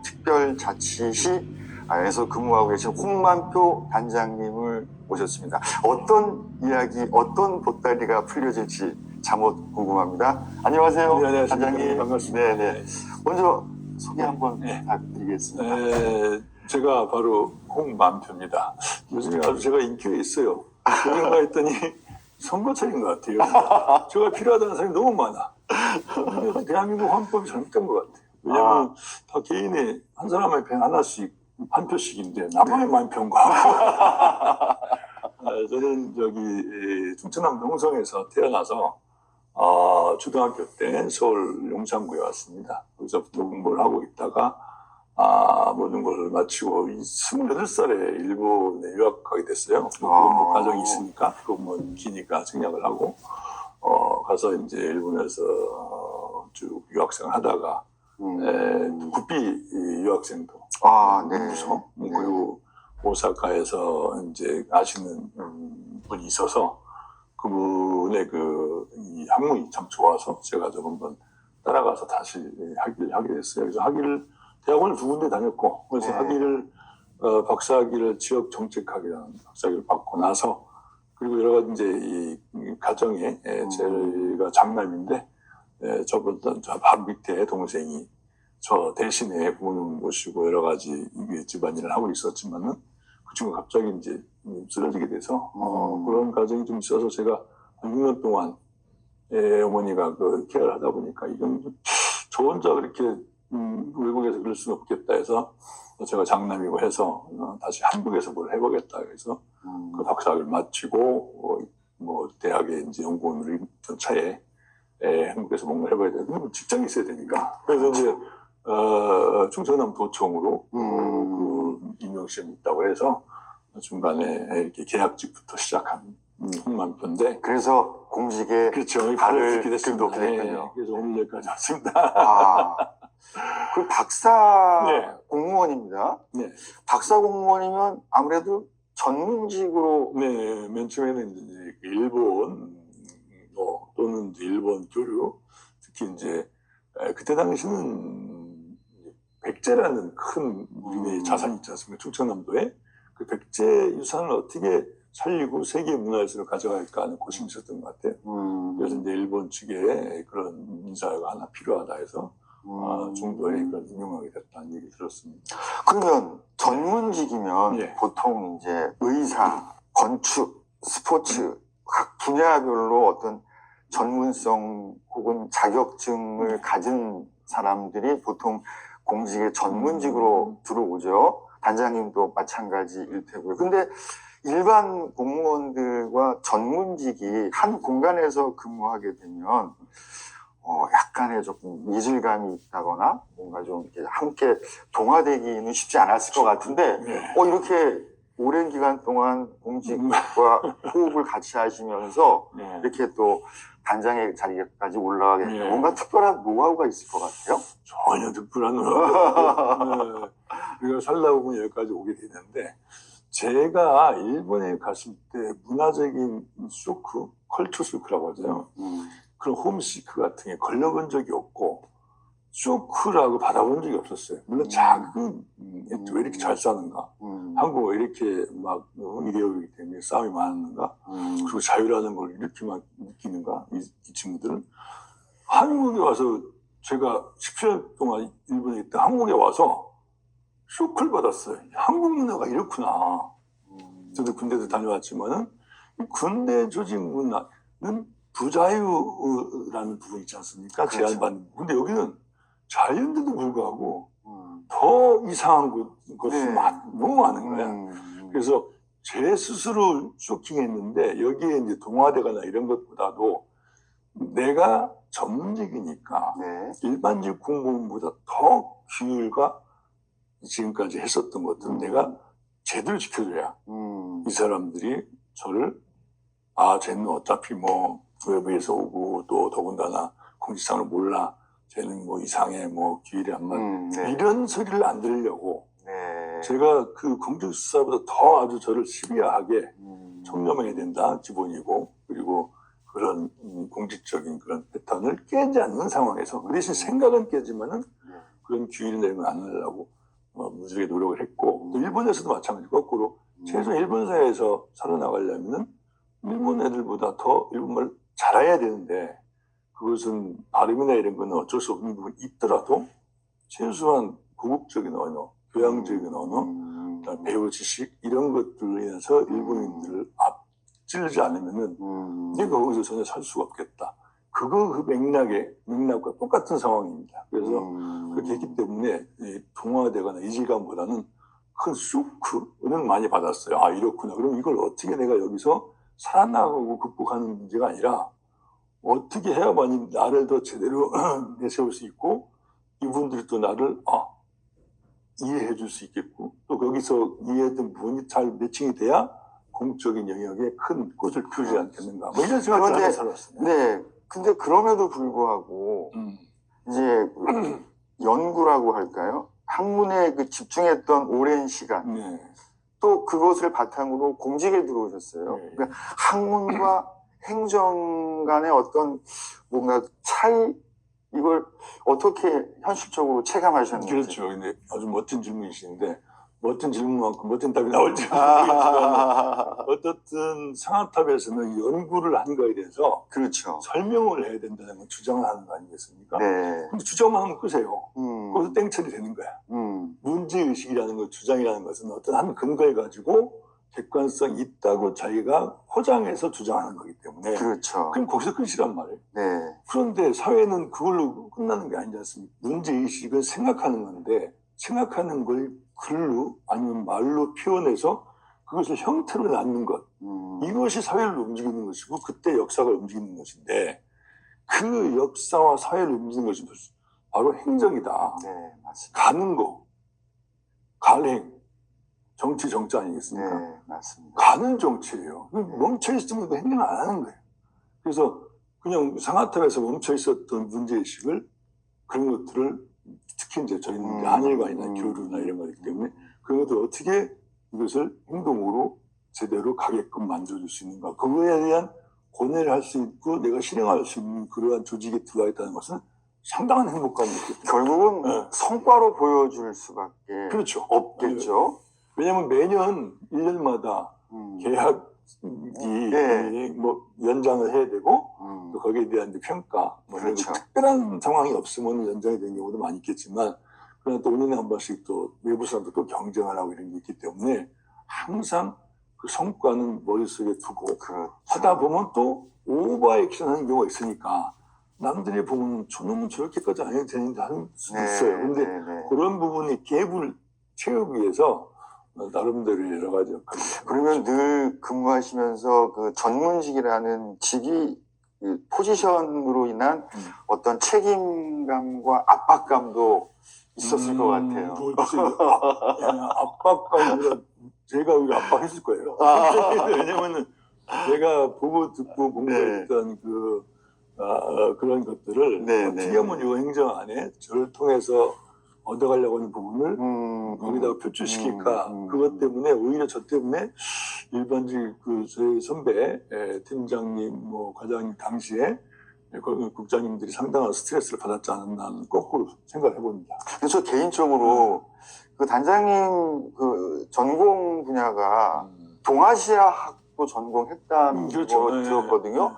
특별자치시에서 근무하고 계신 홍만표 단장님을 모셨습니다. 어떤 이야기, 어떤 보따리가 풀려질지 잠옷 궁금합니다. 안녕하세요, 네, 안녕하십니까. 단장님. 반갑습니다. 네네. 먼저 소개 한번 부탁드리겠습니다. 제가 바로 홍만표입니다. 요즘에 아주 제가 인기가 있어요. 그런가 했더니 선거철인 것 같아요. 제가 필요하다는 사람이 너무 많아. 대한민국 헌법이 잘못된 것 같아요. 왜냐하면 다 개인의 한 사람의 편 하나씩 한 표씩인데 나만의 만표인가. 저는 충청남 농성에서 태어나서 초등학교 때 서울 용산구에 왔습니다. 거기서부터 공부를 하고 있다가 모든 걸 마치고 28살에 일본에 유학하게 됐어요. 공부 과정이 있으니까 그건 기니까 생략을 하고 가서 이제 일본에서 쭉 유학생을 하다가 구피 유학생도 무서 그리고 오사카에서 이제 아시는 분이 있어서 그분의 이 학문이 참 좋아서 제가 좀 한번 따라가서 다시 학위를 하게 됐어요. 그래서 대학원을 2군데 다녔고, 그래서 학위를, 박사학위를 지역정책학이라는 박사학위를 받고 나서, 그리고 여러 가지 이제 이 가정에, 제가 장남인데, 저보다 바로 밑에 동생이 저 대신에 부모님 모시고 여러 가지 집안일을 하고 있었지만은, 그 친구가 갑자기 이제 쓰러지게 돼서, 그런 과정이 좀 있어서 제가 한 6년 동안 어머니가 케어를 하다 보니까 이건 저 혼자 그렇게 외국에서 그럴 수는 없겠다 해서 제가 장남이고 해서 다시 한국에서 뭘 해보겠다 해서 그 박사학위를 마치고 대학에 이제 연구원으로 있던 차에 한국에서 뭔가 해봐야 되는데 직장이 있어야 되니까 그래서 이제 충청남 도청으로 임용시험이 있다고 해서 중간에 이렇게 계약직부터 시작한 홍만표인데 그래서 공직에 그렇죠. 발을 듣게 됐습니다. 됐군요. 그래서 오늘 여기까지 왔습니다. 그 박사 공무원입니다. 네. 박사 공무원이면 아무래도 전문직으로. 네, 맨 처음에는 이제 일본 또는 이제 일본 교류, 특히 이제 그때 당시는 백제라는 큰 우리네 자산이 있지 않습니까? 충청남도에 그 백제 유산을 어떻게 살리고 세계 문화유산을 가져갈까 하는 고심이 있었던 것 같아요. 그래서 이제 일본 측에 그런 인사가 하나 필요하다 해서 중도에 그런 임용하게 됐다는 얘기 들었습니다. 그러면 전문직이면 보통 이제 의사, 건축, 스포츠 각 분야별로 어떤 전문성 혹은 자격증을 가진 사람들이 보통 공직에 전문직으로 들어오죠. 단장님도 마찬가지일 테고요. 근데 일반 공무원들과 전문직이 한 공간에서 근무하게 되면 약간의 조금 이질감이 있다거나 뭔가 좀 이렇게 함께 동화되기는 쉽지 않았을 것 같은데 이렇게 오랜 기간 동안 공직과 호흡을 같이 하시면서 이렇게 또 단장의 자리까지 올라가게 되면 뭔가 특별한 노하우가 있을 것 같아요? 전혀 특별한 노하우가 우리가 살다 보면 여기까지 오게 되는데 제가 일본에 갔을 때 문화적인 쇼크, 컬처 쇼크라고 하죠. 그런 홈시크 같은 게 걸려본 적이 없고 쇼크라고 받아본 적이 없었어요. 물론 자극은 왜 이렇게 잘 사는가, 한국 왜 이렇게 막 이데올로기 때문에 싸움이 많은가, 그리고 자유라는 걸 이렇게 막 느끼는가, 이 친구들은 한국에 와서 제가 17년 동안 일본에 있다 한국에 와서 쇼크를 받았어요. 한국 문화가 이렇구나. 저도 군대도 다녀왔지만은 군대 조직 문화는 부자유라는 부분이 있지 않습니까? 그렇죠. 제한받는. 근데 여기는 자유인데도 불구하고 더 이상한 것이 너무 많은 거야. 그래서 제 스스로 쇼킹했는데 여기에 이제 동화되거나 이런 것보다도 내가 전문직이니까 일반직 공무원보다 더 규율과 지금까지 했었던 것들은 내가 제대로 지켜줘야 이 사람들이 저를 쟤는 어차피 외부에서 오고 또 더군다나 공직상을 몰라 쟤는 이상해 규율이 안 맞아 이런 소리를 안 들으려고 제가 그 공직수사보다 더 아주 저를 시비하게 청렴해야 된다 기본이고 그리고 그런 공직적인 그런 패턴을 깨지 않는 상황에서 그 대신 생각은 깨지만은 그런 규율 내용을 안 하려고 무지하게 노력을 했고, 또 일본에서도 마찬가지 거꾸로 최소한 일본 사회에서 살아나가려면은 일본 애들보다 더 일본말을 잘해야 되는데, 그것은 발음이나 이런 거는 어쩔 수 없는 부분이 있더라도 최소한 고급적인 언어, 교양적인 언어, 그다음에 배우 지식 이런 것들로 인해서 일본인들을 앞지르지 않으면은 내가 거기서 전혀 살 수가 없겠다. 그 맥락과 똑같은 상황입니다. 그래서 그렇게 했기 때문에 동화되거나 이질감보다는 큰 쇼크는 많이 받았어요. 아, 이렇구나. 그럼 이걸 어떻게 내가 여기서 살아나가고 극복하는 문제가 아니라 어떻게 해야만이 나를 더 제대로 내세울 수 있고 이분들이 또 나를 이해해 줄 수 있겠고 또 거기서 이해했던 부분이 잘 매칭이 돼야 공적인 영역에 큰 꽃을 피우지 않겠는가. 뭐 이런 생각을 하고 살았어요. 네. 근데 그럼에도 불구하고 이제 연구라고 할까요? 학문에 그 집중했던 오랜 시간 또 그것을 바탕으로 공직에 들어오셨어요. 그러니까 학문과 행정 간의 어떤 뭔가 차이 이걸 어떻게 현실적으로 체감하셨는지. 그렇죠. 근데 아주 멋진 질문이신데 멋진 질문만큼 멋진 답이 나올지 모르겠지만 어떻든 상하탑에서는 연구를 한 거에 대해서 그렇죠. 설명을 해야 된다는 건 주장을 하는 거 아니겠습니까? 네. 근데 주장만 하면 끝이에요. 거기서 땡처리 되는 거야. 문제의식이라는 것, 주장이라는 것은 어떤 한 근거에 가지고 객관성 있다고 자기가 포장해서 주장하는 거기 때문에 그렇죠. 그럼 거기서 끝이란 말이에요. 네. 그런데 사회는 그걸로 끝나는 게 아니지 않습니까? 문제의식은 생각하는 건데 생각하는 걸 글로 아니면 말로 표현해서 그것을 형태로 낳는 것 이것이 사회를 움직이는 것이고 그때 역사가 움직이는 것인데 그 역사와 사회를 움직이는 것이 바로 행정이다. 네, 맞습니다. 가는 거, 갈행, 정치 정치 아니겠습니까? 네, 맞습니다. 가는 정치예요. 멈춰있으면 그 행동을 안 하는 거예요. 그래서 그냥 상하탑에서 멈춰있었던 문제의식을 그런 것들을 특히 이제 저희는 한일관이나 교류나 이런 거기 때문에 그런 것들 어떻게 이것을 행동으로 제대로 가게끔 만들어줄 수 있는가. 그거에 대한 고뇌를 할 수 있고 내가 실행할 수 있는 그러한 조직에 들어가 있다는 것은 상당한 행복감이 있겠죠. 결국은 성과로 보여줄 수밖에 그렇죠. 없겠죠. 왜냐하면 매년 1년마다 계약이 뭐 연장을 해야 되고 또 거기에 대한 평가 뭐 그렇죠. 특별한 상황이 없으면 연장이 되는 경우도 많이 있겠지만 그러나 또 5년에 한 번씩 또 외부 사람도 또 경쟁을 하고 이런 게 있기 때문에 항상 그 성과는 머릿속에 두고 그렇죠. 하다 보면 또 오버 액션 하는 경우가 있으니까 남들이 보면 저놈은 저렇게까지 안 해도 되는데 하는 수도 있어요. 근데 그런 부분이 갭을 채우기 위해서 나름대로 여러 가지 역할을. 그러면 늘 근무하시면서 그 전문직이라는 직위 그 포지션으로 인한 어떤 책임감과 압박감도 있었을 것 같아요. 압박감보다 제가 오히려 압박했을 거예요. 왜냐면은 제가 보고 듣고 공부했던 그런 것들을 어떻게 하면 이 행정 안에 저를 통해서 얻어가려고 하는 부분을 거기다가 표출시킬까. 그것 때문에 오히려 저 때문에 일반직 저희 선배 팀장님, 뭐 과장님 당시에 국장님들이 상당한 스트레스를 받았지 않았나 하는 거꾸로 생각을 해봅니다. 그래서 개인적으로 그 단장님 그 전공 분야가 동아시아학도 전공했다는 거 들었거든요.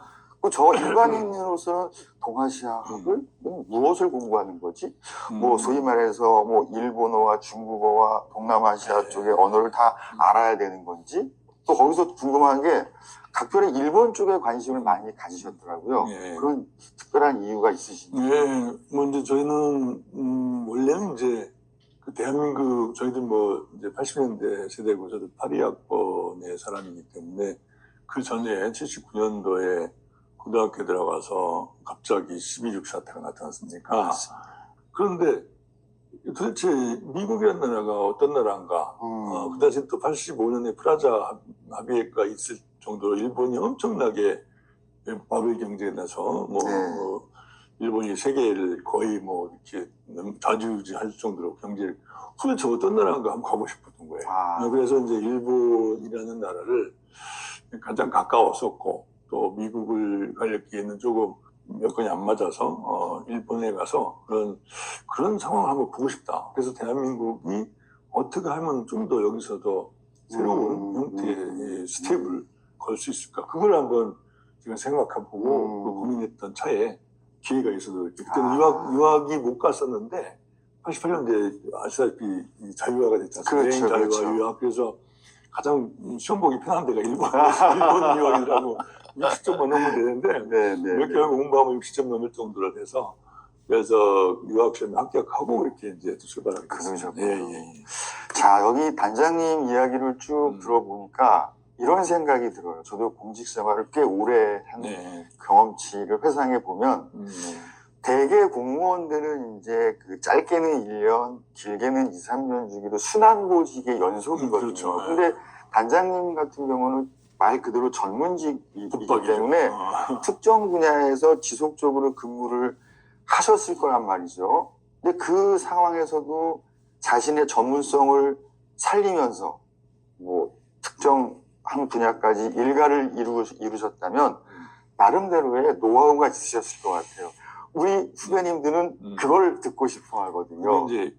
저 일반인으로서는 동아시아학을 무엇을 공부하는 거지? 뭐 소위 말해서 뭐 일본어와 중국어와 동남아시아 쪽의 언어를 다 알아야 되는 건지 또 거기서 궁금한 게 각별히 일본 쪽에 관심을 많이 가지셨더라고요. 그런 특별한 이유가 있으신가요? 네, 뭐 이제 저희는 원래는 이제 그 대한민국 저희들 뭐 이제 80년대 세대고 저도 82학번의 사람이기 때문에 그 전에 79년도에 고등학교에 들어가서 갑자기 12.6 사태가 나타났습니까? 그런데 도대체 미국이라는 나라가 어떤 나라인가? 그 당시 또 85년에 프라자 합의가 있을 정도로 일본이 엄청나게 바벨 경제에 나서 일본이 세계를 거의 뭐 이렇게 좌지우지할 정도로 경제를 도대체 어떤 나라인가 한번 가고 싶었던 거예요. 그래서 이제 일본이라는 나라를 가장 가까웠었고 또 미국을 가려기에는 조금 여건이 안 맞아서 일본에 가서 그런 상황을 한번 보고 싶다. 그래서 대한민국이 어떻게 하면 좀 더 여기서 더 새로운 형태의 스텝을 걸 수 있을까? 그걸 한번 제가 생각해보고 그 고민했던 차에 기회가 있어서 그때는 유학이 못 갔었는데 88년도에 아시다시피 이 자유화가 됐지 않습니까? 그렇죠, 여행 자유화 그렇죠. 유학. 그래서 가장 시험 보기 편한 데가 일본 유학이더라고. 60점만 넘으면 되는데 네, 네. 몇 개월 공부하면 60점 넘을 정도로 돼서 그래서 유학 시험에 합격하고 그렇게 이제 출발하게 됐습니다. 그러셨군요. 자, 여기 단장님 이야기를 쭉 들어보니까 이런 생각이 들어요. 저도 공직 생활을 꽤 오래 한 경험치를 회상해 보면 대개 공무원들은 이제 그 짧게는 1년, 길게는 2, 3년 주기로 순환보직의 연속이거든요. 그렇죠. 근데 단장님 같은 경우는 말 그대로 전문직이기 때문에 특정 분야에서 지속적으로 근무를 하셨을 거란 말이죠. 근데 그 상황에서도 자신의 전문성을 살리면서 뭐 특정 한 분야까지 일가를 이루셨다면 나름대로의 노하우가 있으셨을 것 같아요. 우리 후배님들은 그걸 듣고 싶어 하거든요. 이게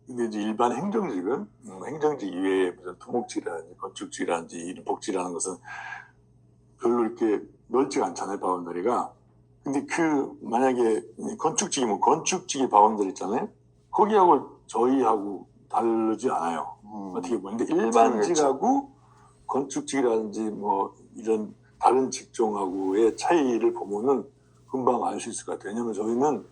이제 일반 행정직은 행정직 이외에 무슨 토목직이라든지 건축직이라든지 일복직이라는 것은 별로 이렇게 넓지가 않잖아요, 바운더리가. 근데 만약에 건축직이면 건축직의 바운더리 있잖아요. 거기하고 저희하고 다르지 않아요. 어떻게 보면. 근데 일반직하고 건축직이라든지 뭐 이런 다른 직종하고의 차이를 보면은 금방 알 수 있을 것 같아요. 왜냐면 저희는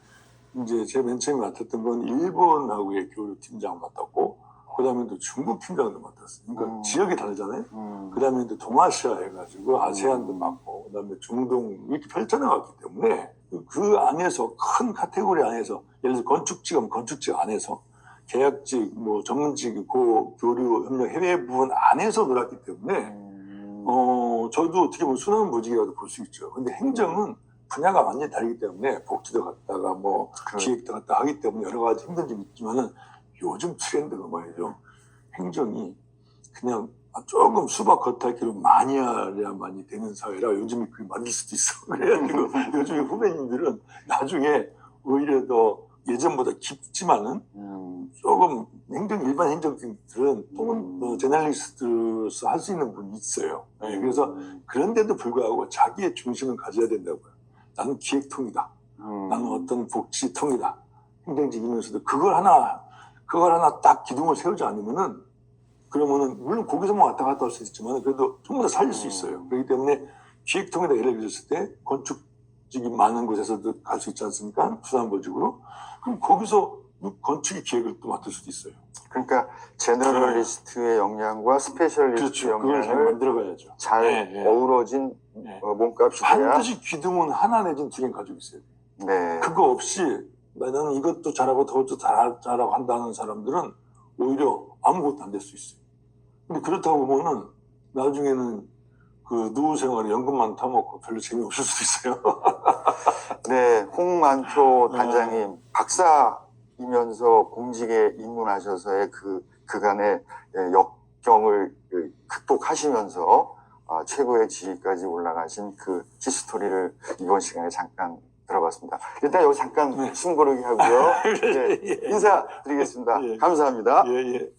이제 제가 맨 처음에 맡았던 건 일본하고의 교류팀장 맡았고, 그 다음에 또 중국 팀장도 맡았어요. 그러니까 지역이 다르잖아요. 그 다음에 또 동아시아 해가지고 아세안도 맡고, 그 다음에 중동 이렇게 펼쳐나갔기 때문에 그 안에서 큰 카테고리 안에서 예를 들어서 건축직은 건축직 안에서 계약직, 뭐 전문직, 교류 협력 해외 부분 안에서 놀았기 때문에 저도 어떻게 보면 순환보직이라도 볼 수 있죠. 근데 행정은 분야가 완전히 다르기 때문에 복지도 갔다가 뭐 기획도 갔다 하기 때문에 여러 가지 힘든 점이 있지만은 요즘 트렌드가 말이죠. 행정이 그냥 조금 수박 겉핥기로 많이 해야만이 되는 사회라 요즘에 그게 맞을 수도 있어. 그래가지고 요즘에 후배님들은 나중에 오히려 더 예전보다 깊지만은 조금 일반 행정직들은 또는 제너럴리스트로서 할 수 있는 분이 있어요. 그래서 그런데도 불구하고 자기의 중심을 가져야 된다고요. 나는 기획통이다. 나는 어떤 복지통이다. 행정직이면서도 그걸 하나 딱 기둥을 세우지 않으면은 그러면은 물론 거기서만 왔다 갔다 할 수 있지만 그래도 전부 다 살릴 수 있어요. 그렇기 때문에 기획통에다 예를 들었을 때 건축직이 많은 곳에서도 갈 수 있지 않습니까? 수산보직으로. 그럼 거기서 건축의 기획을 또 맡을 수도 있어요. 그러니까 제너럴리스트의 역량과 스페셜리스트 그렇죠. 그걸 잘 역량을 만들어가야죠. 잘 어우러진 몸값이 돼야. 반드시 기둥은 하나 내지는 두 개 가지고 있어야 돼요. 그거 없이 나는 이것도 잘하고 저것도 잘하고 한다는 사람들은 오히려 아무것도 안 될 수 있어요. 근데 그렇다고 보면은 나중에는 그 노후 생활에 연금만 타먹고 별로 재미없을 수도 있어요. 네, 홍만표 단장님 박사이면서 공직에 입문하셔서의 그간의 역경을 극복하시면서 최고의 지위까지 올라가신 그 히스토리를 이번 시간에 잠깐 들어봤습니다. 일단 여기 잠깐 숨 고르기 하고요. 네, 인사드리겠습니다. 감사합니다. 예.